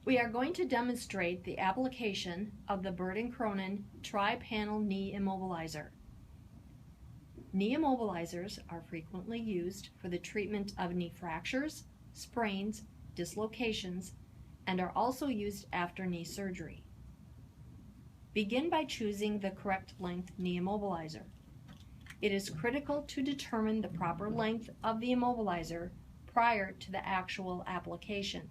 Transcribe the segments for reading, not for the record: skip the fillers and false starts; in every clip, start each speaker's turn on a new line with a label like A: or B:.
A: We are going to demonstrate the application of the Bird&Cronin tri-panel knee immobilizer. Knee immobilizers are frequently used for the treatment of knee fractures, sprains, dislocations, and are also used after knee surgery. Begin by choosing the correct length knee immobilizer. It is critical to determine the proper length of the immobilizer prior to the actual application.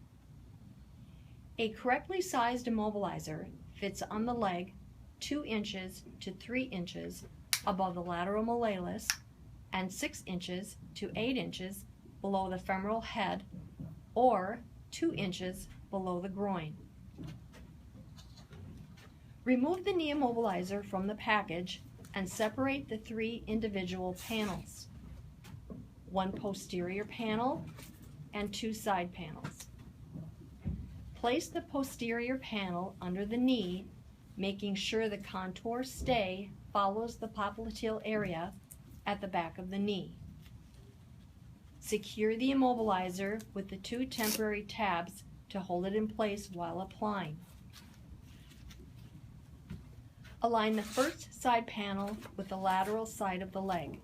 A: A correctly sized immobilizer fits on the leg 2 inches to 3 inches above the lateral malleolus and 6 inches to 8 inches below the femoral head, or 2 inches below the groin. Remove the knee immobilizer from the package and separate the 3 individual panels, 1 posterior panel and 2 side panels. Place the posterior panel under the knee, making sure the contour stay follows the popliteal area at the back of the knee. Secure the immobilizer with the 2 temporary tabs to hold it in place while applying. Align the first side panel with the lateral side of the leg.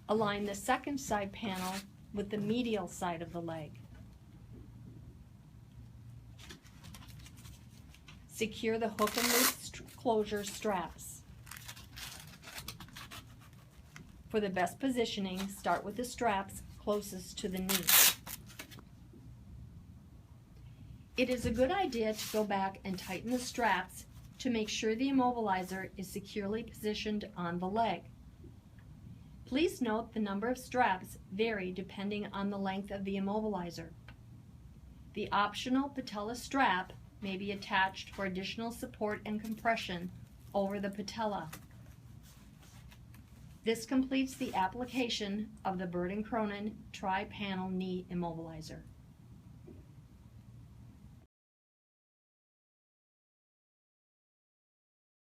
A: Align the second side panel with the medial side of the leg. Secure the hook and loop closure straps. For the best positioning, start with the straps closest to the knee. It is a good idea to go back and tighten the straps to make sure the immobilizer is securely positioned on the leg. Please note the number of straps vary depending on the length of the immobilizer. The optional patella strap may be attached for additional support and compression over the patella. This completes the application of the Bird&Cronin tri-panel knee immobilizer.